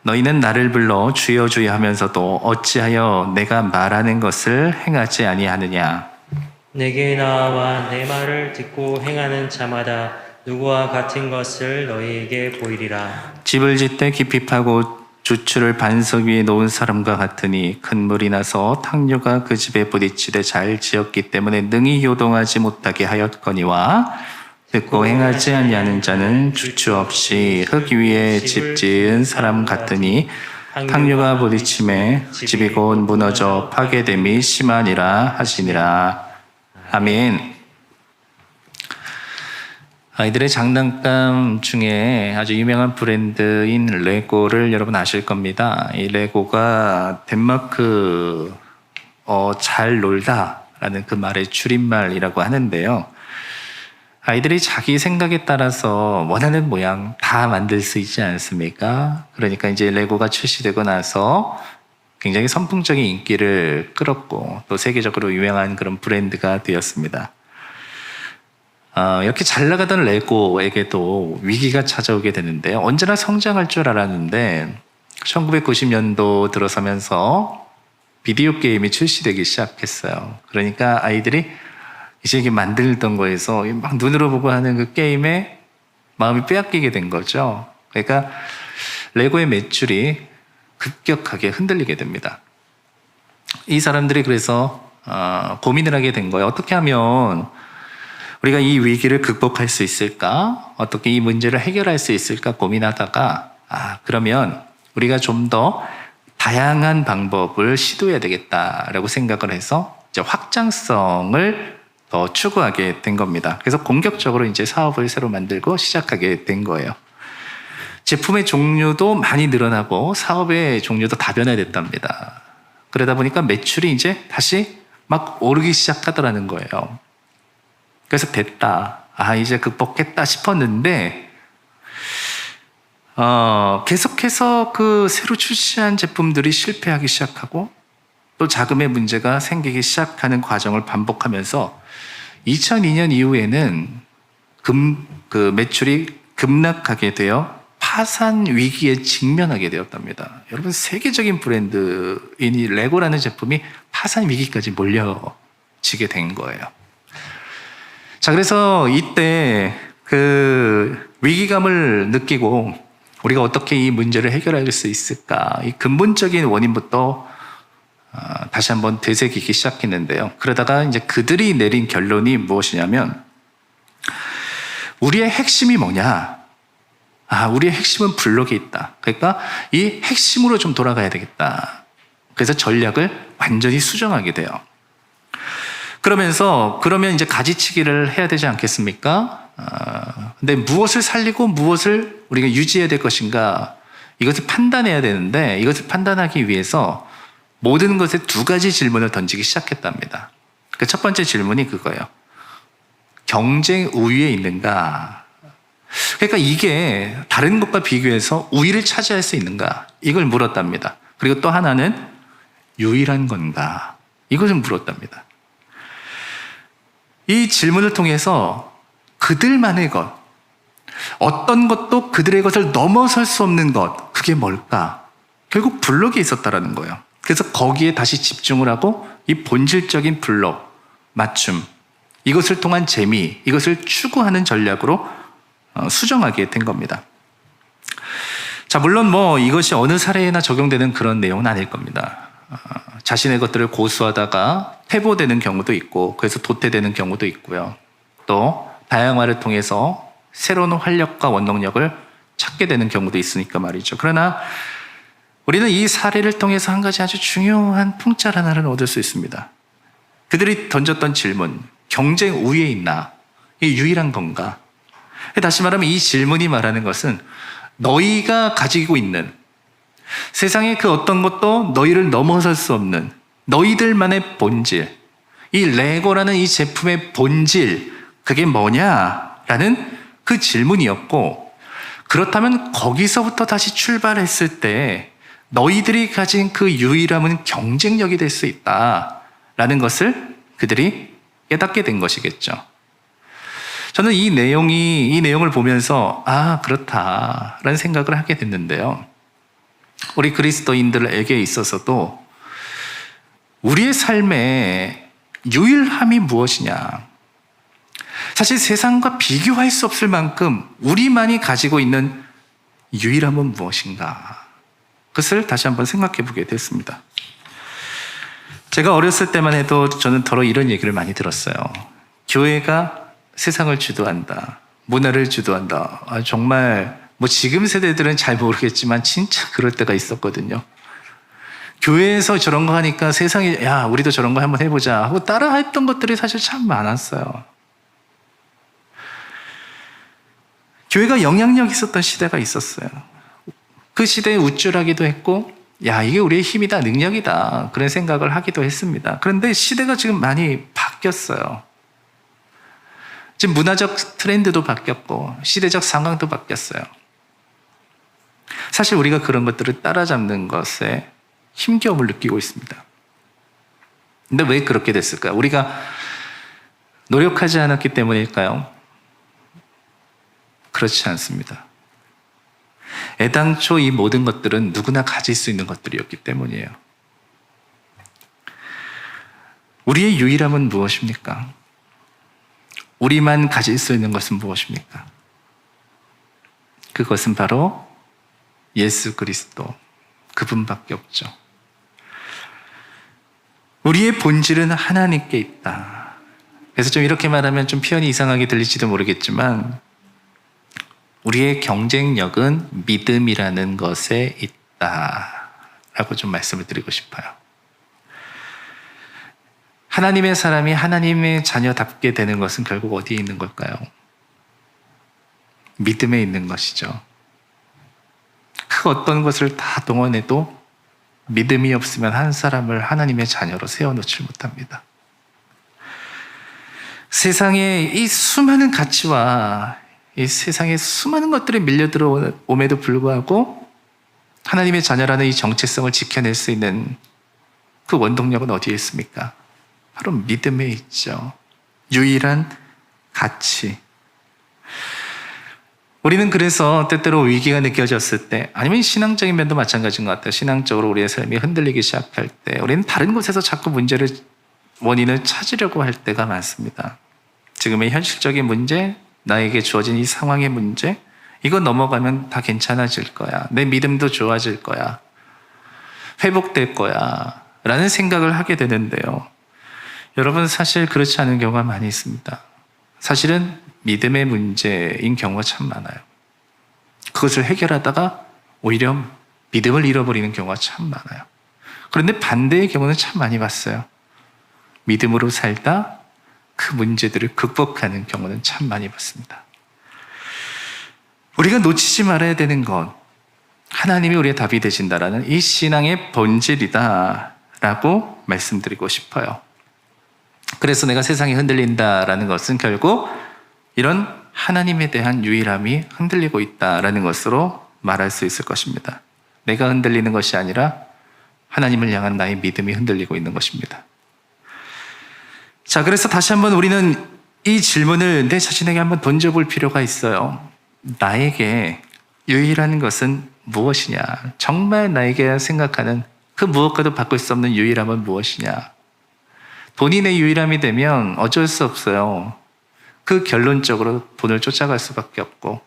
너희는 나를 불러 주여 주여 하면서도 어찌하여 내가 말하는 것을 행하지 아니하느냐. 내게 나와 내 말을 듣고 행하는 자마다 누구와 같은 것을 너희에게 보이리라. 집을 짓되 깊이 파고 주추를 반석 위에 놓은 사람과 같으니 큰 물이 나서 탕류가 그 집에 부딪히되 잘 지었기 때문에 능히 요동하지 못하게 하였거니와 듣고 행하지 아니하는 자는 주추 없이 흙 위에 집 지은 사람 같으니 탕류가 부딪힘에 집이 곧 무너져 파괴됨이 심하니라 하시니라. 아멘. 아이들의 장난감 중에 아주 유명한 브랜드인 레고를 여러분 아실 겁니다. 이 레고가 덴마크 잘 놀다라는 그 말의 줄임말이라고 하는데요. 아이들이 자기 생각에 따라서 원하는 모양 다 만들 수 있지 않습니까? 그러니까 이제 레고가 출시되고 나서 굉장히 선풍적인 인기를 끌었고 또 세계적으로 유명한 그런 브랜드가 되었습니다. 이렇게 잘 나가던 레고에게도 위기가 찾아오게 되는데요. 언제나 성장할 줄 알았는데 1990년도 들어서면서 비디오 게임이 출시되기 시작했어요. 그러니까 아이들이 이제 이게 만들던 거에서 막 눈으로 보고 하는 그 게임에 마음이 빼앗기게 된 거죠. 그러니까 레고의 매출이 급격하게 흔들리게 됩니다. 이 사람들이 그래서 고민을 하게 된 거예요. 어떻게 하면 우리가 이 위기를 극복할 수 있을까? 어떻게 이 문제를 해결할 수 있을까 고민하다가 그러면 우리가 좀 더 다양한 방법을 시도해야 되겠다라고 생각을 해서 이제 확장성을 더 추구하게 된 겁니다. 그래서 공격적으로 이제 사업을 새로 만들고 시작하게 된 거예요. 제품의 종류도 많이 늘어나고 사업의 종류도 다변화됐답니다. 그러다 보니까 매출이 이제 다시 막 오르기 시작하더라는 거예요. 그래서 됐다. 이제 극복했다 싶었는데, 계속해서 그 새로 출시한 제품들이 실패하기 시작하고, 또 자금의 문제가 생기기 시작하는 과정을 반복하면서 2002년 이후에는 그 매출이 급락하게 되어 파산 위기에 직면하게 되었답니다. 여러분, 세계적인 브랜드인 이 레고라는 제품이 파산 위기까지 몰려지게 된 거예요. 자, 그래서 이때 그 위기감을 느끼고 우리가 어떻게 이 문제를 해결할 수 있을까? 이 근본적인 원인부터 다시 한번 되새기기 시작했는데요. 그러다가 이제 그들이 내린 결론이 무엇이냐면 우리의 핵심이 뭐냐? 우리의 핵심은 블록에 있다. 그러니까 이 핵심으로 좀 돌아가야 되겠다. 그래서 전략을 완전히 수정하게 돼요. 그러면 이제 가지치기를 해야 되지 않겠습니까? 근데 무엇을 살리고 무엇을 우리가 유지해야 될 것인가? 이것을 판단해야 되는데 이것을 판단하기 위해서 모든 것에 두 가지 질문을 던지기 시작했답니다. 그 첫 번째 질문이 그거예요. 경쟁 우위에 있는가? 그러니까 이게 다른 것과 비교해서 우위를 차지할 수 있는가? 이걸 물었답니다. 그리고 또 하나는 유일한 건가? 이것을 물었답니다. 이 질문을 통해서 그들만의 것, 어떤 것도 그들의 것을 넘어설 수 없는 것, 그게 뭘까? 결국 블록이 있었다라는 거예요. 그래서 거기에 다시 집중을 하고 이 본질적인 블록, 맞춤, 이것을 통한 재미, 이것을 추구하는 전략으로 수정하게 된 겁니다. 자, 물론 이것이 어느 사례에나 적용되는 그런 내용은 아닐 겁니다. 자신의 것들을 고수하다가 퇴보되는 경우도 있고 그래서 도태되는 경우도 있고요. 또 다양화를 통해서 새로운 활력과 원동력을 찾게 되는 경우도 있으니까 말이죠. 그러나 우리는 이 사례를 통해서 한 가지 아주 중요한 풍자 하나를 얻을 수 있습니다. 그들이 던졌던 질문, 경쟁 우위에 있나? 이게 유일한 건가? 다시 말하면 이 질문이 말하는 것은 너희가 가지고 있는 세상의 그 어떤 것도 너희를 넘어설 수 없는 너희들만의 본질, 이 레고라는 이 제품의 본질, 그게 뭐냐라는 그 질문이었고, 그렇다면 거기서부터 다시 출발했을 때 너희들이 가진 그 유일함은 경쟁력이 될 수 있다라는 것을 그들이 깨닫게 된 것이겠죠. 저는 이 내용을 보면서 그렇다라는 생각을 하게 됐는데요. 우리 그리스도인들에게 있어서도 우리의 삶의 유일함이 무엇이냐? 사실 세상과 비교할 수 없을 만큼 우리만이 가지고 있는 유일함은 무엇인가? 그것을 다시 한번 생각해 보게 됐습니다. 제가 어렸을 때만 해도 저는 더러 이런 얘기를 많이 들었어요. 교회가 세상을 주도한다. 문화를 주도한다. 정말 뭐 지금 세대들은 잘 모르겠지만 진짜 그럴 때가 있었거든요. 교회에서 저런 거 하니까 세상이 야 우리도 저런 거 한번 해보자 하고 따라 했던 것들이 사실 참 많았어요. 교회가 영향력 있었던 시대가 있었어요. 그 시대에 우쭐하기도 했고 야 이게 우리의 힘이다 능력이다 그런 생각을 하기도 했습니다. 그런데 시대가 지금 많이 바뀌었어요. 지금 문화적 트렌드도 바뀌었고 시대적 상황도 바뀌었어요. 사실 우리가 그런 것들을 따라잡는 것에 힘겨움을 느끼고 있습니다. 근데 왜 그렇게 됐을까요? 우리가 노력하지 않았기 때문일까요? 그렇지 않습니다. 애당초 이 모든 것들은 누구나 가질 수 있는 것들이었기 때문이에요. 우리의 유일함은 무엇입니까? 우리만 가질 수 있는 것은 무엇입니까? 그것은 바로 예수 그리스도, 그분밖에 없죠. 우리의 본질은 하나님께 있다. 그래서 좀 이렇게 말하면 좀 표현이 이상하게 들릴지도 모르겠지만 우리의 경쟁력은 믿음이라는 것에 있다라고 좀 말씀을 드리고 싶어요. 하나님의 사람이 하나님의 자녀답게 되는 것은 결국 어디에 있는 걸까요? 믿음에 있는 것이죠. 그 어떤 것을 다 동원해도 믿음이 없으면 한 사람을 하나님의 자녀로 세워놓지 못합니다. 세상의 이 수많은 가치와 이 세상의 수많은 것들이 밀려 들어옴에도 불구하고 하나님의 자녀라는 이 정체성을 지켜낼 수 있는 그 원동력은 어디에 있습니까? 바로 믿음에 있죠. 유일한 가치. 우리는 그래서 때때로 위기가 느껴졌을 때 아니면 신앙적인 면도 마찬가지인 것 같아요. 신앙적으로 우리의 삶이 흔들리기 시작할 때 우리는 다른 곳에서 자꾸 원인을 찾으려고 할 때가 많습니다. 지금의 현실적인 문제, 나에게 주어진 이 상황의 문제, 이거 넘어가면 다 괜찮아질 거야. 내 믿음도 좋아질 거야. 회복될 거야. 라는 생각을 하게 되는데요. 여러분 사실 그렇지 않은 경우가 많이 있습니다. 사실은 믿음의 문제인 경우가 참 많아요. 그것을 해결하다가 오히려 믿음을 잃어버리는 경우가 참 많아요. 그런데 반대의 경우는 참 많이 봤어요. 믿음으로 살다 그 문제들을 극복하는 경우는 참 많이 봤습니다. 우리가 놓치지 말아야 되는 것, 하나님이 우리의 답이 되신다라는 이 신앙의 본질이다라고 말씀드리고 싶어요. 그래서 내가 세상이 흔들린다라는 것은 결국 이런 하나님에 대한 유일함이 흔들리고 있다라는 것으로 말할 수 있을 것입니다. 내가 흔들리는 것이 아니라 하나님을 향한 나의 믿음이 흔들리고 있는 것입니다. 자, 그래서 다시 한번 우리는 이 질문을 내 자신에게 한번 던져볼 필요가 있어요. 나에게 유일한 것은 무엇이냐? 정말 나에게 생각하는 그 무엇과도 바꿀 수 없는 유일함은 무엇이냐? 본인의 유일함이 되면 어쩔 수 없어요. 그 결론적으로 돈을 쫓아갈 수밖에 없고,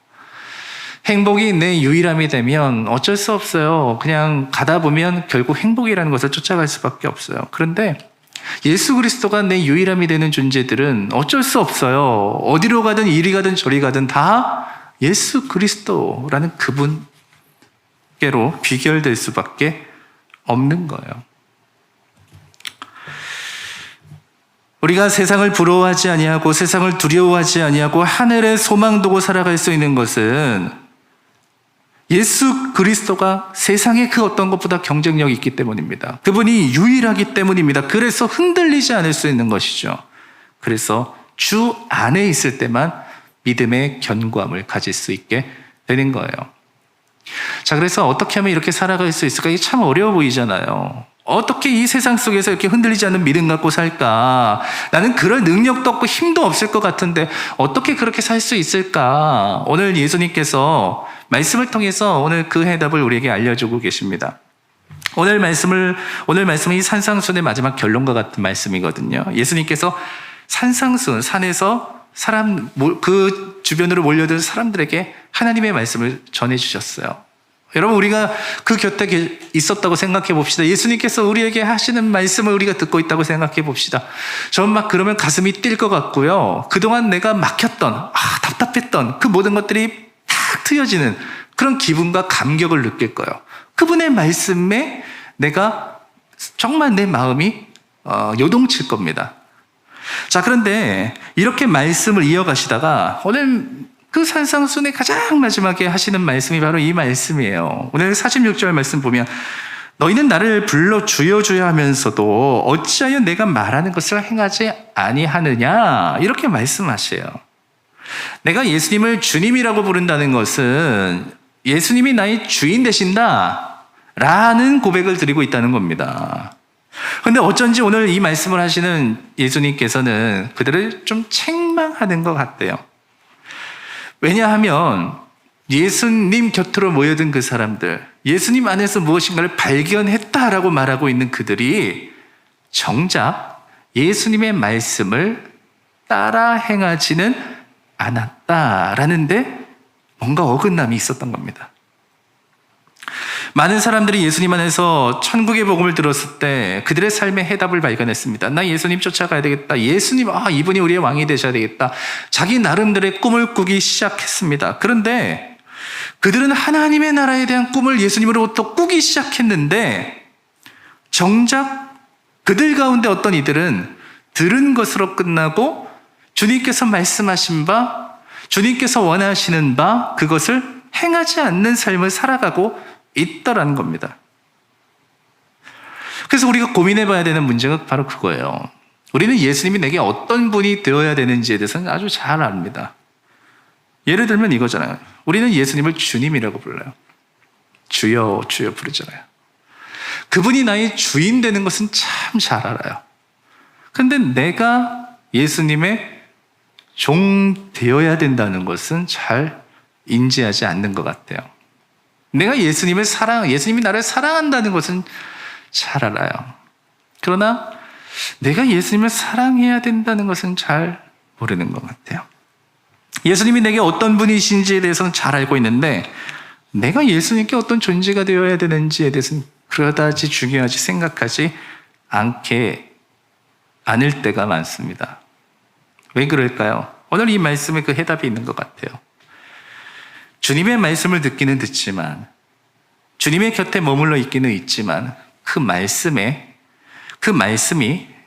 행복이 내 유일함이 되면 어쩔 수 없어요. 그냥 가다 보면 결국 행복이라는 것을 쫓아갈 수밖에 없어요. 그런데 예수 그리스도가 내 유일함이 되는 존재들은 어쩔 수 없어요. 어디로 가든 이리 가든 저리 가든 다 예수 그리스도라는 그분께로 귀결될 수밖에 없는 거예요. 우리가 세상을 부러워하지 아니하고 세상을 두려워하지 아니하고 하늘에 소망 두고 살아갈 수 있는 것은 예수 그리스도가 세상의 그 어떤 것보다 경쟁력이 있기 때문입니다. 그분이 유일하기 때문입니다. 그래서 흔들리지 않을 수 있는 것이죠. 그래서 주 안에 있을 때만 믿음의 견고함을 가질 수 있게 되는 거예요. 자, 그래서 어떻게 하면 이렇게 살아갈 수 있을까? 이게 참 어려워 보이잖아요. 어떻게 이 세상 속에서 이렇게 흔들리지 않는 믿음 갖고 살까? 나는 그럴 능력도 없고 힘도 없을 것 같은데 어떻게 그렇게 살 수 있을까? 오늘 예수님께서 말씀을 통해서 오늘 그 해답을 우리에게 알려주고 계십니다. 오늘 말씀은 이 산상순의 마지막 결론과 같은 말씀이거든요. 예수님께서 산상순, 산에서 그 주변으로 몰려든 사람들에게 하나님의 말씀을 전해주셨어요. 여러분, 우리가 그 곁에 있었다고 생각해 봅시다. 예수님께서 우리에게 하시는 말씀을 우리가 듣고 있다고 생각해 봅시다. 전 막 그러면 가슴이 뛸 것 같고요. 그동안 내가 막혔던, 답답했던 그 모든 것들이 탁 트여지는 그런 기분과 감격을 느낄 거예요. 그분의 말씀에 내가 정말 내 마음이 요동칠 겁니다. 자, 그런데 이렇게 말씀을 이어가시다가 오늘 그 산상순의 가장 마지막에 하시는 말씀이 바로 이 말씀이에요. 오늘 46절 말씀 보면 너희는 나를 불러 주여 주여 하면서도 어찌하여 내가 말하는 것을 행하지 아니하느냐, 이렇게 말씀하세요. 내가 예수님을 주님이라고 부른다는 것은 예수님이 나의 주인 되신다 라는 고백을 드리고 있다는 겁니다. 그런데 어쩐지 오늘 이 말씀을 하시는 예수님께서는 그들을 좀 책망하는 것 같대요. 왜냐하면 예수님 곁으로 모여든 그 사람들, 예수님 안에서 무엇인가를 발견했다라고 말하고 있는 그들이 정작 예수님의 말씀을 따라 행하지는 않았다라는데 뭔가 어긋남이 있었던 겁니다. 많은 사람들이 예수님 안에서 천국의 복음을 들었을 때 그들의 삶의 해답을 발견했습니다. 나 예수님 쫓아가야 되겠다. 예수님, 이분이 우리의 왕이 되셔야 되겠다. 자기 나름대로의 꿈을 꾸기 시작했습니다. 그런데 그들은 하나님의 나라에 대한 꿈을 예수님으로부터 꾸기 시작했는데 정작 그들 가운데 어떤 이들은 들은 것으로 끝나고 주님께서 말씀하신 바, 주님께서 원하시는 바, 그것을 행하지 않는 삶을 살아가고 있더라는 겁니다. 그래서 우리가 고민해 봐야 되는 문제가 바로 그거예요. 우리는 예수님이 내게 어떤 분이 되어야 되는지에 대해서는 아주 잘 압니다. 예를 들면 이거잖아요. 우리는 예수님을 주님이라고 불러요. 주여 주여 부르잖아요. 그분이 나의 주인 되는 것은 참 잘 알아요. 그런데 내가 예수님의 종 되어야 된다는 것은 잘 인지하지 않는 것 같아요. 내가 예수님이 나를 사랑한다는 것은 잘 알아요. 그러나 내가 예수님을 사랑해야 된다는 것은 잘 모르는 것 같아요. 예수님이 내게 어떤 분이신지에 대해서는 잘 알고 있는데 내가 예수님께 어떤 존재가 되어야 되는지에 대해서는 그다지 중요하지 생각하지 않을 때가 많습니다. 왜 그럴까요? 오늘 이 말씀에 그 해답이 있는 것 같아요. 주님의 말씀을 듣기는 듣지만, 주님의 곁에 머물러 있기는 있지만 그 말씀이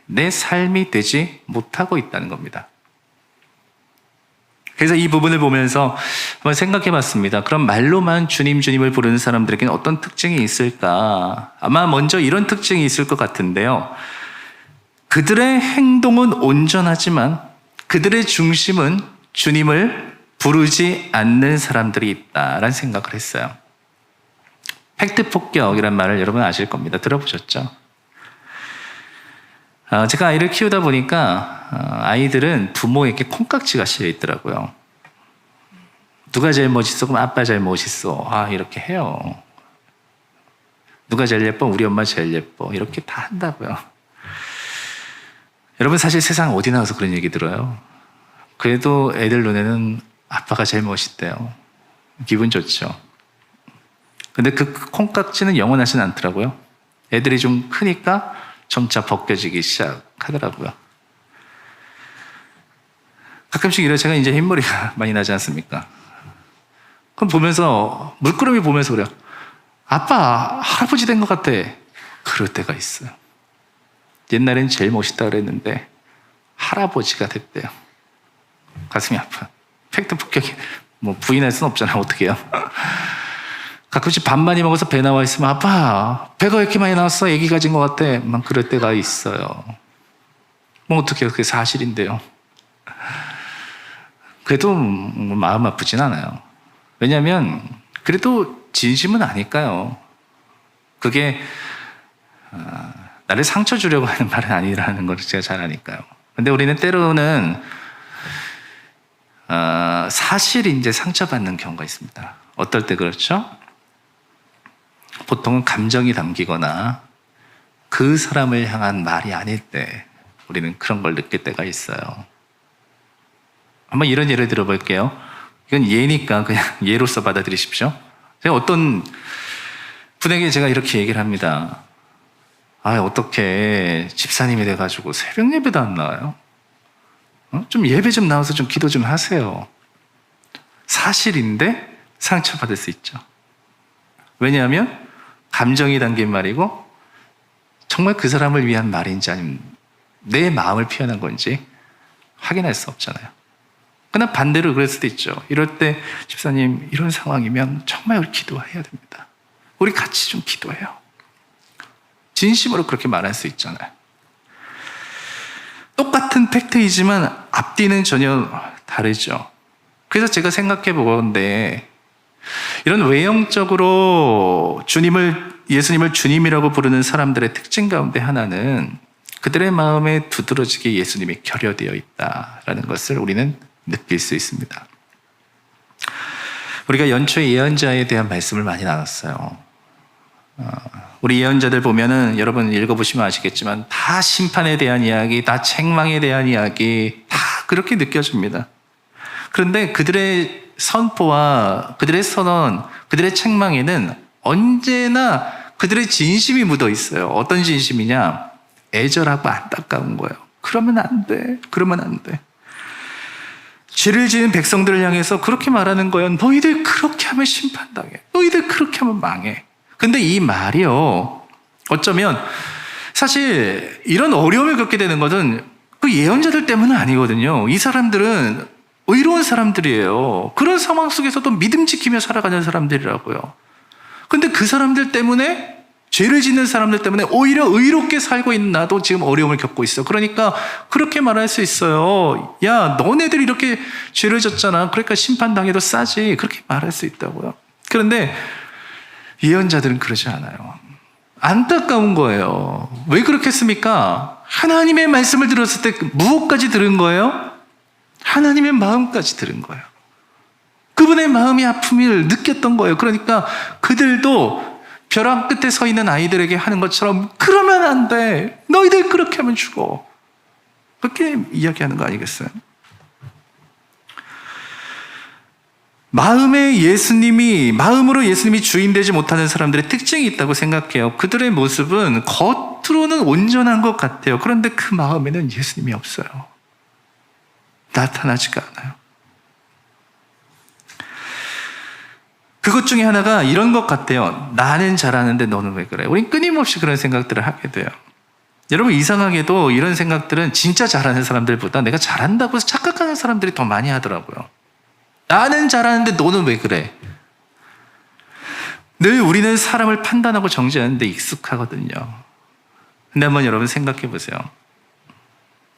내 삶이 되지 못하고 있다는 겁니다. 그래서 이 부분을 보면서 한번 생각해 봤습니다. 그럼 말로만 주님 주님을 부르는 사람들에게는 어떤 특징이 있을까? 아마 먼저 이런 특징이 있을 것 같은데요. 그들의 행동은 온전하지만 그들의 중심은 주님을 부르지 않는 사람들이 있다라는 생각을 했어요. 팩트 폭격이란 말을 여러분 아실 겁니다. 들어보셨죠? 제가 아이를 키우다 보니까 아이들은 부모에게 콩깍지가 씌여 있더라고요. 누가 제일 멋있어? 그럼 아빠 제일 멋있어. 이렇게 해요. 누가 제일 예뻐? 우리 엄마 제일 예뻐. 이렇게 다 한다고요. 여러분, 사실 세상 어디 나가서 그런 얘기 들어요? 그래도 애들 눈에는 아빠가 제일 멋있대요. 기분 좋죠. 근데 그 콩깍지는 영원하진 않더라고요. 애들이 좀 크니까 점차 벗겨지기 시작하더라고요. 가끔씩 이래 제가 이제 흰머리가 많이 나지 않습니까? 그럼 보면서, 물끄러미 보면서 그래요. 아빠, 할아버지 된 것 같아. 그럴 때가 있어요. 옛날엔 제일 멋있다 그랬는데 할아버지가 됐대요. 가슴이 아파. 팩트 폭격이 부인할 수는 없잖아. 어떻게 해요? 가끔씩 밥 많이 먹어서 배 나와 있으면 아빠 배가 왜 이렇게 많이 나왔어? 애기 가진 것 같아. 막 그럴 때가 있어요. 어떻게 해요? 그게 사실인데요. 그래도 마음 아프진 않아요. 왜냐하면 그래도 진심은 아닐까요? 그게 나를 상처 주려고 하는 말은 아니라는 걸 제가 잘 아니까요. 근데 우리는 때로는 사실이 이제 상처받는 경우가 있습니다. 어떨 때 그렇죠? 보통은 감정이 담기거나 그 사람을 향한 말이 아닐 때 우리는 그런 걸 느낄 때가 있어요. 한번 이런 예를 들어볼게요. 이건 예니까 그냥 예로서 받아들이십시오. 제가 어떤 분에게 제가 이렇게 얘기를 합니다. 어떻게 집사님이 돼가지고 새벽 예배도 안 나와요? 좀 예배 좀 나와서 좀 기도 좀 하세요. 사실인데 상처받을 수 있죠. 왜냐하면 감정이 담긴 말이고 정말 그 사람을 위한 말인지 아니면 내 마음을 표현한 건지 확인할 수 없잖아요. 그러나 반대로 그럴 수도 있죠. 이럴 때 집사님 이런 상황이면 정말 우리 기도해야 됩니다. 우리 같이 좀 기도해요. 진심으로 그렇게 말할 수 있잖아요. 똑같은 팩트이지만 앞뒤는 전혀 다르죠. 그래서 제가 생각해 보건데 이런 외형적으로 예수님을 주님이라고 부르는 사람들의 특징 가운데 하나는 그들의 마음에 두드러지게 예수님이 결여되어 있다라는 것을 우리는 느낄 수 있습니다. 우리가 연초에 예언자에 대한 말씀을 많이 나눴어요. 우리 예언자들 보면은 여러분 읽어보시면 아시겠지만 다 심판에 대한 이야기, 다 책망에 대한 이야기, 다 그렇게 느껴집니다. 그런데 그들의 선포와 그들의 선언, 그들의 책망에는 언제나 그들의 진심이 묻어 있어요. 어떤 진심이냐? 애절하고 안타까운 거예요. 그러면 안 돼. 그러면 안 돼. 죄를 지은 백성들을 향해서 그렇게 말하는 거예요. 너희들 그렇게 하면 심판당해. 너희들 그렇게 하면 망해. 근데 이 말이요, 어쩌면 사실 이런 어려움을 겪게 되는 것은 그 예언자들 때문은 아니거든요. 이 사람들은 의로운 사람들이에요. 그런 상황 속에서도 믿음 지키며 살아가는 사람들이라고요. 근데 그 사람들 때문에, 죄를 짓는 사람들 때문에 오히려 의롭게 살고 있는 나도 지금 어려움을 겪고 있어. 그러니까 그렇게 말할 수 있어요. 야, 너네들 이렇게 죄를 졌잖아. 그러니까 심판당해도 싸지. 그렇게 말할 수 있다고요. 그런데 예언자들은 그러지 않아요. 안타까운 거예요. 왜 그렇겠습니까? 하나님의 말씀을 들었을 때 무엇까지 들은 거예요? 하나님의 마음까지 들은 거예요. 그분의 마음의 아픔을 느꼈던 거예요. 그러니까 그들도 벼랑 끝에 서 있는 아이들에게 하는 것처럼 그러면 안 돼. 너희들 그렇게 하면 죽어. 그렇게 이야기하는 거 아니겠어요? 마음으로 예수님이 주인 되지 못하는 사람들의 특징이 있다고 생각해요. 그들의 모습은 겉으로는 온전한 것 같아요. 그런데 그 마음에는 예수님이 없어요. 나타나지가 않아요. 그것 중에 하나가 이런 것 같아요. 나는 잘하는데 너는 왜 그래? 우린 끊임없이 그런 생각들을 하게 돼요. 여러분, 이상하게도 이런 생각들은 진짜 잘하는 사람들보다 내가 잘한다고 해서 착각하는 사람들이 더 많이 하더라고요. 나는 잘하는데 너는 왜 그래? 늘 우리는 사람을 판단하고 정죄하는 데 익숙하거든요. 근데 한번 여러분 생각해 보세요.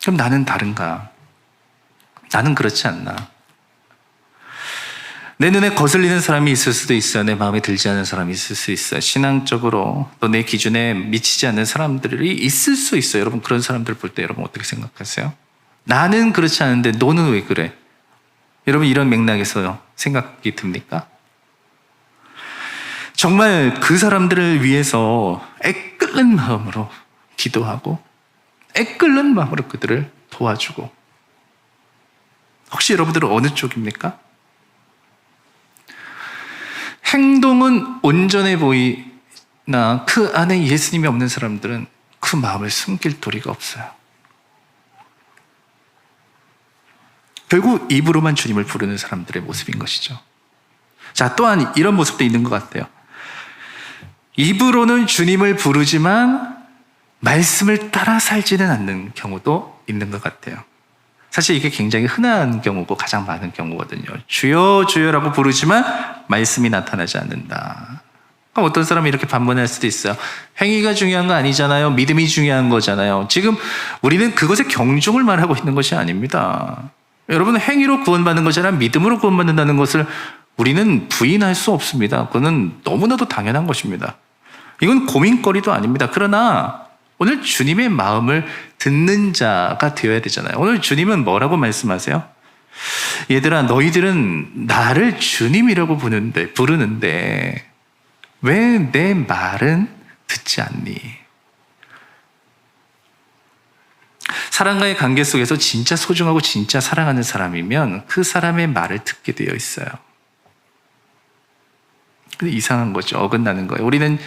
그럼 나는 다른가? 나는 그렇지 않나? 내 눈에 거슬리는 사람이 있을 수도 있어요. 내 마음에 들지 않는 사람이 있을 수 있어요. 신앙적으로 또 내 기준에 미치지 않는 사람들이 있을 수 있어요. 여러분, 그런 사람들 볼 때 여러분 어떻게 생각하세요? 나는 그렇지 않은데 너는 왜 그래? 여러분, 이런 맥락에서 생각이 듭니까? 정말 그 사람들을 위해서 애끓는 마음으로 기도하고 애끓는 마음으로 그들을 도와주고, 혹시 여러분들은 어느 쪽입니까? 행동은 온전해 보이나 그 안에 예수님이 없는 사람들은 그 마음을 숨길 도리가 없어요. 결국 입으로만 주님을 부르는 사람들의 모습인 것이죠. 자, 또한 이런 모습도 있는 것 같아요. 입으로는 주님을 부르지만 말씀을 따라 살지는 않는 경우도 있는 것 같아요. 사실 이게 굉장히 흔한 경우고 가장 많은 경우거든요. 주여 주여라고 부르지만 말씀이 나타나지 않는다. 그럼 어떤 사람이 이렇게 반문할 수도 있어요. 행위가 중요한 거 아니잖아요. 믿음이 중요한 거잖아요. 지금 우리는 그것의 경중을 말하고 있는 것이 아닙니다. 여러분, 행위로 구원받는 것이 아니라 믿음으로 구원받는다는 것을 우리는 부인할 수 없습니다. 그거는 너무나도 당연한 것입니다. 이건 고민거리도 아닙니다. 그러나 오늘 주님의 마음을 듣는 자가 되어야 되잖아요. 오늘 주님은 뭐라고 말씀하세요? 얘들아, 너희들은 나를 주님이라고 부르는데 왜 내 말은 듣지 않니? 사람과의 관계 속에서 진짜 소중하고 진짜 사랑하는 사람이면 그 사람의 말을 듣게 되어 있어요. 근데 이상한 거죠. 어긋나는 거예요. 우리는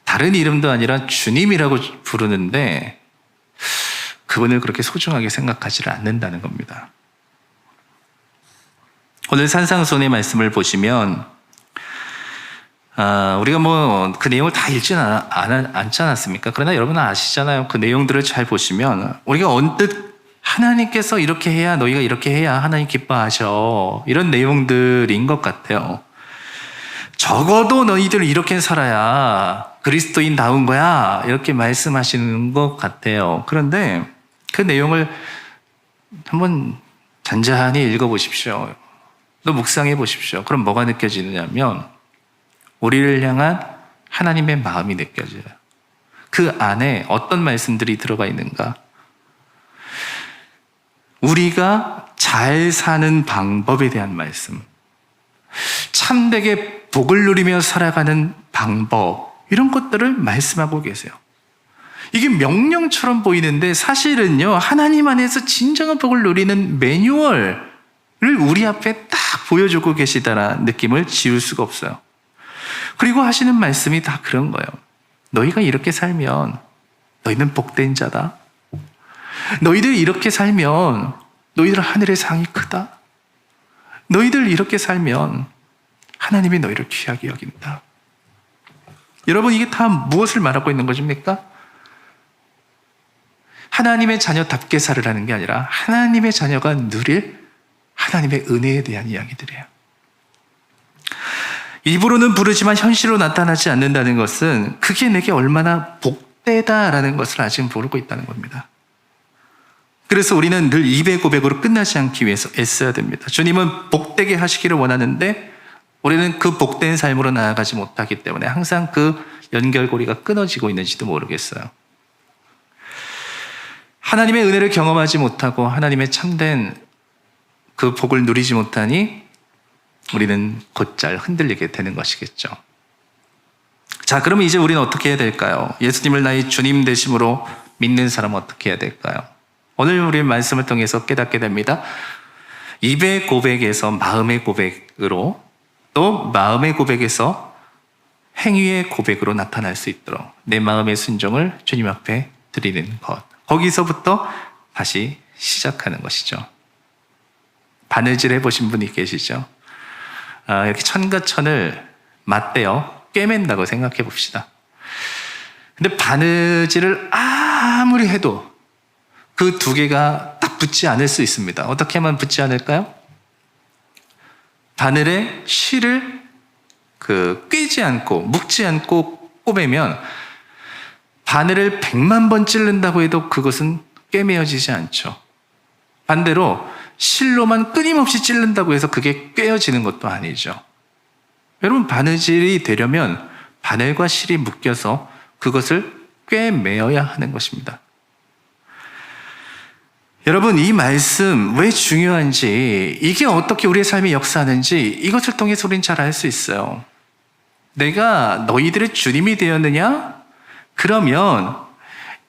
다른 이름도 아니라 주님이라고 부르는데 그분을 그렇게 소중하게 생각하지를 않는다는 겁니다. 오늘 산상수훈의 말씀을 보시면 우리가 뭐 그 내용을 다 읽지는 않지 않았습니까? 그러나 여러분은 아시잖아요. 그 내용들을 잘 보시면 우리가 언뜻 하나님께서 이렇게 해야, 너희가 이렇게 해야 하나님 기뻐하셔, 이런 내용들인 것 같아요. 적어도 너희들 이렇게 살아야 그리스도인다운 거야, 이렇게 말씀하시는 것 같아요. 그런데 그 내용을 한번 잔잔히 읽어보십시오. 또 묵상해 보십시오. 그럼 뭐가 느껴지느냐면 우리를 향한 하나님의 마음이 느껴져요. 그 안에 어떤 말씀들이 들어가 있는가? 우리가 잘 사는 방법에 대한 말씀, 참되게 복을 누리며 살아가는 방법, 이런 것들을 말씀하고 계세요. 이게 명령처럼 보이는데 사실은요, 하나님 안에서 진정한 복을 누리는 매뉴얼을 우리 앞에 딱 보여주고 계시다라는 느낌을 지울 수가 없어요. 그리고 하시는 말씀이 다 그런 거예요. 너희가 이렇게 살면 너희는 복된 자다. 너희들 이렇게 살면 너희들 하늘의 상이 크다. 너희들 이렇게 살면 하나님이 너희를 귀하게 여긴다. 여러분, 이게 다 무엇을 말하고 있는 것입니까? 하나님의 자녀답게 살으라는 게 아니라 하나님의 자녀가 누릴 하나님의 은혜에 대한 이야기들이에요. 입으로는 부르지만 현실로 나타나지 않는다는 것은 그게 내게 얼마나 복되다라는 것을 아직 모르고 있다는 겁니다. 그래서 우리는 늘 입의 고백으로 끝나지 않기 위해서 애써야 됩니다. 주님은 복되게 하시기를 원하는데 우리는 그 복된 삶으로 나아가지 못하기 때문에 항상 그 연결고리가 끊어지고 있는지도 모르겠어요. 하나님의 은혜를 경험하지 못하고 하나님의 참된 그 복을 누리지 못하니 우리는 곧잘 흔들리게 되는 것이겠죠. 자, 그러면 이제 우리는 어떻게 해야 될까요? 예수님을 나의 주님 되심으로 믿는 사람은 어떻게 해야 될까요? 오늘 우리 말씀을 통해서 깨닫게 됩니다. 입의 고백에서 마음의 고백으로, 또 마음의 고백에서 행위의 고백으로 나타날 수 있도록 내 마음의 순종을 주님 앞에 드리는 것, 거기서부터 다시 시작하는 것이죠. 바느질 해보신 분이 계시죠? 이렇게 천과 천을 맞대어 꿰맨다고 생각해 봅시다. 근데 바느질을 아무리 해도 그 두 개가 딱 붙지 않을 수 있습니다. 어떻게 하면 붙지 않을까요? 바늘에 실을 꿰지 않고 묶지 않고 꼽으면 바늘을 100만 번 찌른다고 해도 그것은 꿰매어지지 않죠. 반대로 실로만 끊임없이 찌른다고 해서 그게 꿰어지는 것도 아니죠. 여러분, 바느질이 되려면 바늘과 실이 묶여서 그것을 꿰매어야 하는 것입니다. 여러분, 이 말씀 왜 중요한지, 이게 어떻게 우리의 삶에 역사하는지 이것을 통해서 우리는 잘 알 수 있어요. 내가 너희들의 주님이 되었느냐? 그러면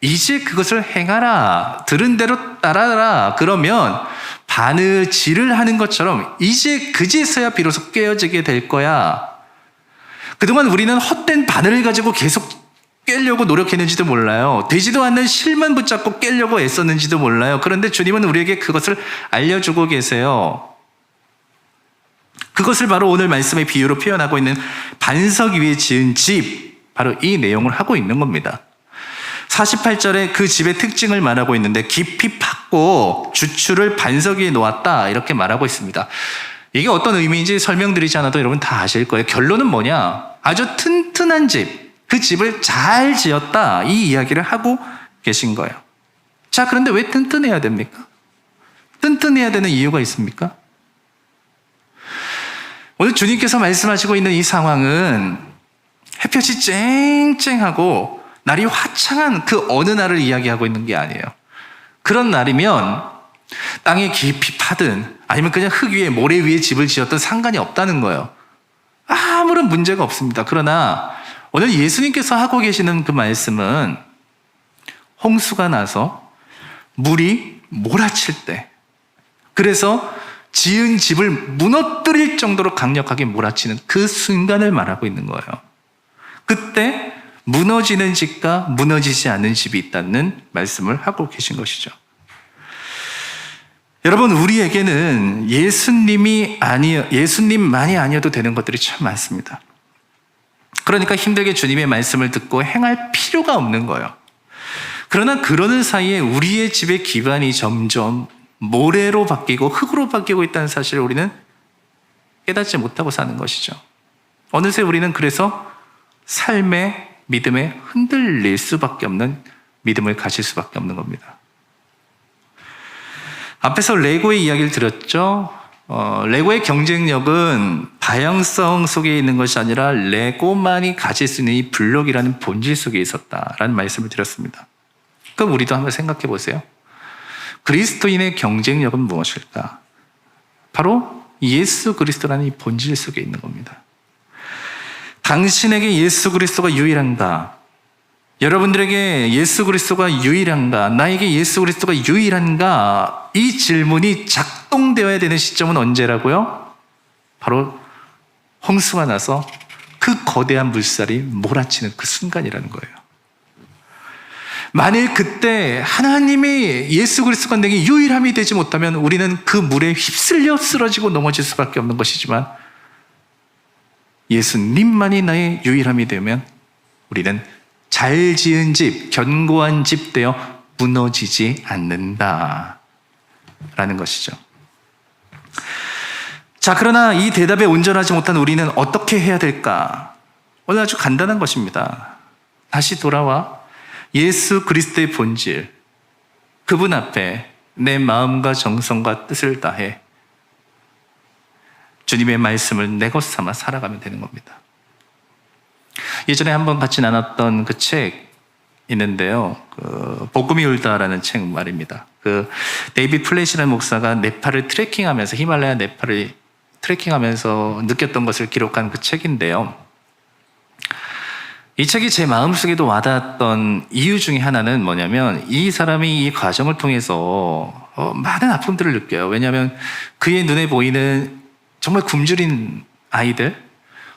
이제 그것을 행하라. 들은 대로 따라라. 그러면 바느질을 하는 것처럼 이제 그제서야 비로소 꿰어지게 될 거야. 그동안 우리는 헛된 바늘을 가지고 계속 꿰려고 노력했는지도 몰라요. 되지도 않는 실만 붙잡고 꿰려고 애썼는지도 몰라요. 그런데 주님은 우리에게 그것을 알려주고 계세요. 그것을 바로 오늘 말씀의 비유로 표현하고 있는 반석 위에 지은 집, 바로 이 내용을 하고 있는 겁니다. 48절에 그 집의 특징을 말하고 있는데 깊이 팠고 주추를 반석 위에 놓았다, 이렇게 말하고 있습니다. 이게 어떤 의미인지 설명드리지 않아도 여러분 다 아실 거예요. 결론은 뭐냐? 아주 튼튼한 집, 그 집을 잘 지었다, 이 이야기를 하고 계신 거예요. 자, 그런데 왜 튼튼해야 됩니까? 튼튼해야 되는 이유가 있습니까? 오늘 주님께서 말씀하시고 있는 이 상황은 햇볕이 쨍쨍하고 날이 화창한 그 어느 날을 이야기하고 있는 게 아니에요. 그런 날이면 땅에 깊이 파든 아니면 그냥 흙 위에 모래 위에 집을 지었든 상관이 없다는 거예요. 아무런 문제가 없습니다. 그러나 오늘 예수님께서 하고 계시는 그 말씀은 홍수가 나서 물이 몰아칠 때, 그래서 지은 집을 무너뜨릴 정도로 강력하게 몰아치는 그 순간을 말하고 있는 거예요. 그때 무너지는 집과 무너지지 않는 집이 있다는 말씀을 하고 계신 것이죠. 여러분, 우리에게는 예수님만이 아니어도 되는 것들이 참 많습니다. 그러니까 힘들게 주님의 말씀을 듣고 행할 필요가 없는 거예요. 그러나 그러는 사이에 우리의 집의 기반이 점점 모래로 바뀌고 흙으로 바뀌고 있다는 사실을 우리는 깨닫지 못하고 사는 것이죠. 어느새 우리는 그래서 삶의 믿음에 흔들릴 수밖에 없는 믿음을 가질 수밖에 없는 겁니다. 앞에서 레고의 이야기를 들었죠. 레고의 경쟁력은 다양성 속에 있는 것이 아니라 레고만이 가질 수 있는 이 블록이라는 본질 속에 있었다라는 말씀을 드렸습니다. 그럼 우리도 한번 생각해 보세요. 그리스도인의 경쟁력은 무엇일까? 바로 예수 그리스도라는 이 본질 속에 있는 겁니다. 당신에게 예수 그리스도가 유일한가? 여러분들에게 예수 그리스도가 유일한가? 나에게 예수 그리스도가 유일한가? 이 질문이 작동되어야 되는 시점은 언제라고요? 바로 홍수가 나서 그 거대한 물살이 몰아치는 그 순간이라는 거예요. 만일 그때 하나님이 예수 그리스도가 내게 유일함이 되지 못하면 우리는 그 물에 휩쓸려 쓰러지고 넘어질 수밖에 없는 것이지만, 예수님만이 나의 유일함이 되면 우리는 잘 지은 집, 견고한 집 되어 무너지지 않는다 라는 것이죠. 자, 그러나 이 대답에 온전하지 못한 우리는 어떻게 해야 될까? 오늘 아주 간단한 것입니다. 다시 돌아와 예수 그리스도의 본질, 그분 앞에 내 마음과 정성과 뜻을 다해 주님의 말씀을 내 것 삼아 살아가면 되는 겁니다. 예전에 한번 같이 나눴던 그 책 있는데요. 복음이 울다라는 책 말입니다. 데이비드 플랫이라는 목사가 네팔을 트레킹하면서, 히말라야 네팔을 트레킹하면서 느꼈던 것을 기록한 그 책인데요. 이 책이 제 마음속에도 와닿았던 이유 중에 하나는 뭐냐면, 이 사람이 이 과정을 통해서 많은 아픔들을 느껴요. 왜냐하면 그의 눈에 보이는 정말 굶주린 아이들,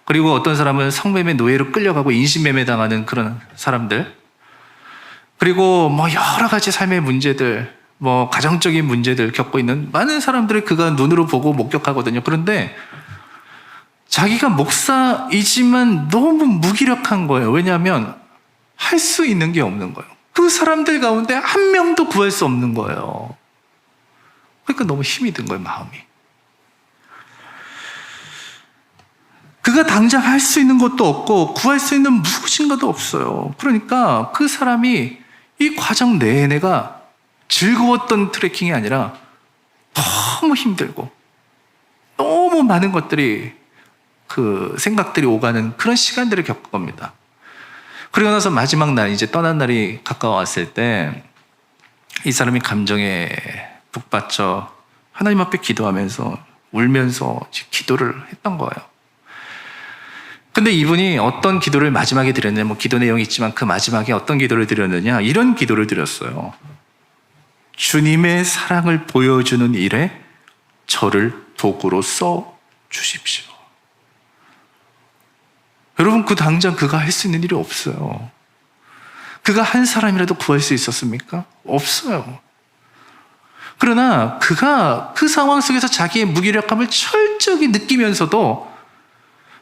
그리고 어떤 사람은 성매매 노예로 끌려가고 인신매매 당하는 그런 사람들, 그리고 여러 가지 삶의 문제들, 가정적인 문제들 겪고 있는 많은 사람들을 그가 눈으로 보고 목격하거든요. 그런데 자기가 목사이지만 너무 무기력한 거예요. 왜냐하면 할 수 있는 게 없는 거예요. 그 사람들 가운데 한 명도 구할 수 없는 거예요. 그러니까 너무 힘이 든 거예요, 마음이. 그가 당장 할 수 있는 것도 없고 구할 수 있는 무엇인가도 없어요. 그러니까 그 사람이 이 과정 내내가 즐거웠던 트레킹이 아니라 너무 힘들고 너무 많은 것들이, 그 생각들이 오가는 그런 시간들을 겪은 겁니다. 그리고 나서 마지막 날, 이제 떠난 날이 가까워왔을 때 이 사람이 감정에 북받쳐 하나님 앞에 기도하면서 울면서 기도를 했던 거예요. 근데 이분이 어떤 기도를 마지막에 드렸냐, 기도 내용이 있지만 그 마지막에 어떤 기도를 드렸느냐, 이런 기도를 드렸어요. 주님의 사랑을 보여주는 일에 저를 도구로 써 주십시오. 여러분, 그 당장 그가 할 수 있는 일이 없어요. 그가 한 사람이라도 구할 수 있었습니까? 없어요. 그러나 그가 그 상황 속에서 자기의 무기력함을 철저히 느끼면서도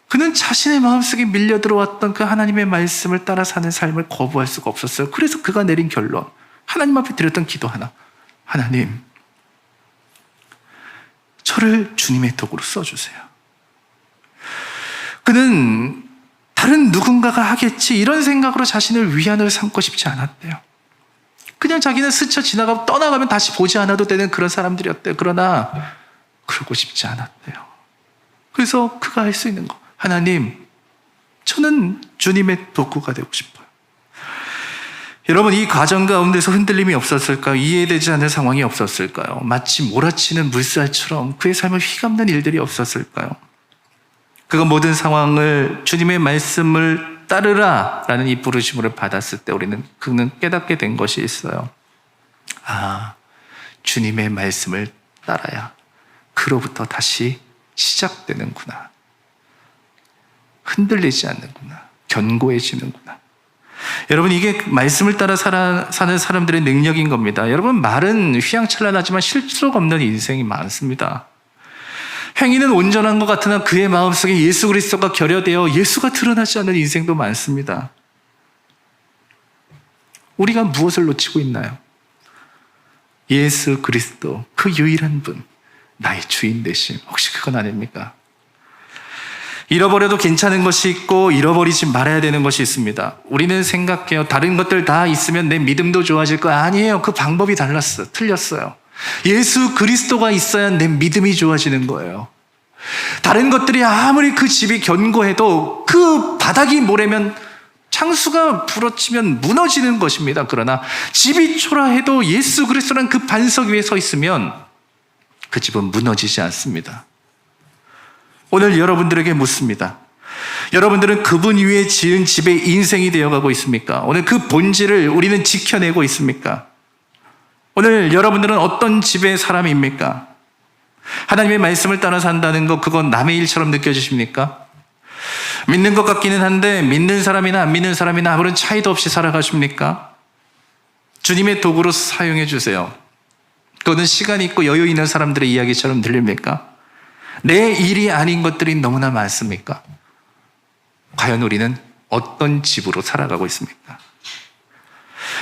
그는 자신의 마음속에 밀려 들어왔던 그 하나님의 말씀을 따라 사는 삶을 거부할 수가 없었어요. 그래서 그가 내린 결론, 하나님 앞에 드렸던 기도 하나, 하나님, 저를 주님의 도구로 써주세요. 그는 다른 누군가가 하겠지 이런 생각으로 자신을 위안을 삼고 싶지 않았대요. 그냥 자기는 스쳐 지나가고 떠나가면 다시 보지 않아도 되는 그런 사람들이었대요. 그러나 그러고 싶지 않았대요. 그래서 그가 할 수 있는 거, 하나님, 저는 주님의 도구가 되고 싶어요. 여러분, 이 과정 가운데서 흔들림이 없었을까요? 이해되지 않는 상황이 없었을까요? 마치 몰아치는 물살처럼 그의 삶을 휘감는 일들이 없었을까요? 그 모든 상황을 주님의 말씀을 따르라 라는 이 부르심을 받았을 때 그는 깨닫게 된 것이 있어요. 아, 주님의 말씀을 따라야 그로부터 다시 시작되는구나. 흔들리지 않는구나. 견고해지는구나. 여러분, 이게 말씀을 따라 사는 사람들의 능력인 겁니다. 여러분, 말은 휘황찬란하지만 실속 없는 인생이 많습니다. 행위는 온전한 것 같으나 그의 마음속에 예수 그리스도가 결여되어 예수가 드러나지 않는 인생도 많습니다. 우리가 무엇을 놓치고 있나요? 예수 그리스도, 그 유일한 분, 나의 주인 되심. 혹시 그건 아닙니까? 잃어버려도 괜찮은 것이 있고 잃어버리지 말아야 되는 것이 있습니다. 우리는 생각해요. 다른 것들 다 있으면 내 믿음도 좋아질 거 아니에요. 그 방법이 틀렸어요. 예수 그리스도가 있어야 내 믿음이 좋아지는 거예요. 다른 것들이 아무리 그 집이 견고해도 그 바닥이 모래면 창수가 부러치면 무너지는 것입니다. 그러나 집이 초라해도 예수 그리스도란 그 반석 위에 서 있으면 그 집은 무너지지 않습니다. 오늘 여러분들에게 묻습니다. 여러분들은 그분 위에 지은 집의 인생이 되어가고 있습니까? 오늘 그 본질을 우리는 지켜내고 있습니까? 오늘 여러분들은 어떤 집의 사람입니까? 하나님의 말씀을 따라 산다는 것, 그건 남의 일처럼 느껴지십니까? 믿는 것 같기는 한데 믿는 사람이나 안 믿는 사람이나 아무런 차이도 없이 살아가십니까? 주님의 도구로 사용해 주세요. 그거는 시간이 있고 여유 있는 사람들의 이야기처럼 들립니까? 내 일이 아닌 것들이 너무나 많습니까? 과연 우리는 어떤 집으로 살아가고 있습니까?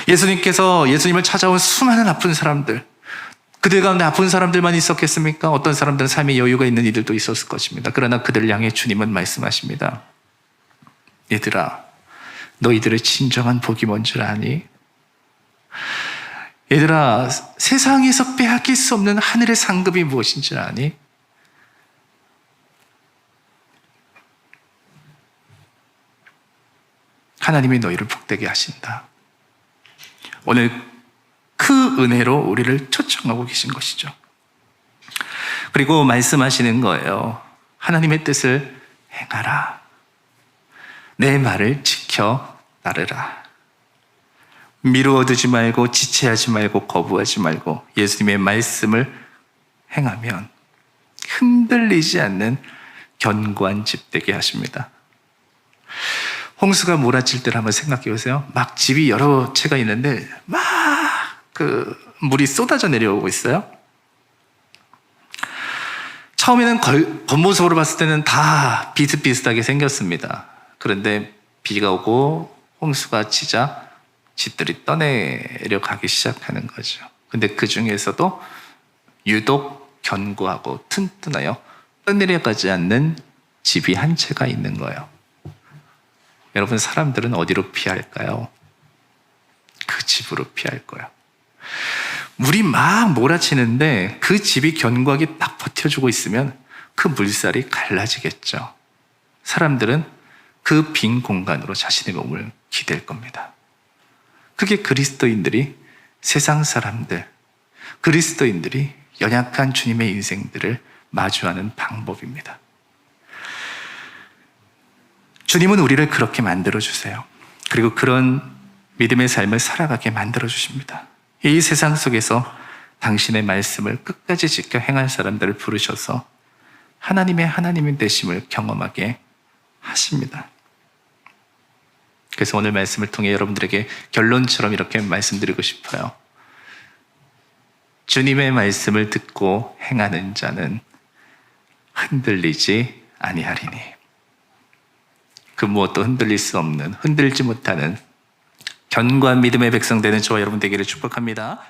예수님을 찾아온 수많은 아픈 사람들, 그들 가운데 아픈 사람들만 있었겠습니까? 어떤 사람들은 삶의 여유가 있는 이들도 있었을 것입니다. 그러나 그들을 향해 주님은 말씀하십니다. 얘들아, 너희들의 진정한 복이 뭔 줄 아니? 얘들아, 세상에서 빼앗길 수 없는 하늘의 상급이 무엇인 줄 아니? 하나님이 너희를 복되게 하신다. 오늘 그 은혜로 우리를 초청하고 계신 것이죠. 그리고 말씀하시는 거예요. 하나님의 뜻을 행하라. 내 말을 지켜 따르라. 미루어두지 말고 지체하지 말고 거부하지 말고 예수님의 말씀을 행하면 흔들리지 않는 견고한 집 되게 하십니다. 홍수가 몰아칠 때를 한번 생각해 보세요. 막 집이 여러 채가 있는데 막 물이 쏟아져 내려오고 있어요. 처음에는 겉모습으로 봤을 때는 다 비슷비슷하게 생겼습니다. 그런데 비가 오고 홍수가 치자 집들이 떠내려가기 시작하는 거죠. 근데 그 중에서도 유독 견고하고 튼튼하여 떠내려가지 않는 집이 한 채가 있는 거예요. 여러분, 사람들은 어디로 피할까요? 그 집으로 피할 거예요. 물이 막 몰아치는데 그 집이 견고하게 딱 버텨주고 있으면 그 물살이 갈라지겠죠. 사람들은 그 빈 공간으로 자신의 몸을 기댈 겁니다. 그게 그리스도인들이, 세상 사람들, 그리스도인들이 연약한 주님의 인생들을 마주하는 방법입니다. 주님은 우리를 그렇게 만들어주세요. 그리고 그런 믿음의 삶을 살아가게 만들어주십니다. 이 세상 속에서 당신의 말씀을 끝까지 지켜 행할 사람들을 부르셔서 하나님의 되심을 경험하게 하십니다. 그래서 오늘 말씀을 통해 여러분들에게 결론처럼 이렇게 말씀드리고 싶어요. 주님의 말씀을 듣고 행하는 자는 흔들리지 아니하리니. 그 무엇도 흔들릴 수 없는, 흔들지 못하는 견고한 믿음의 백성 되는 저와 여러분 되기를 축복합니다.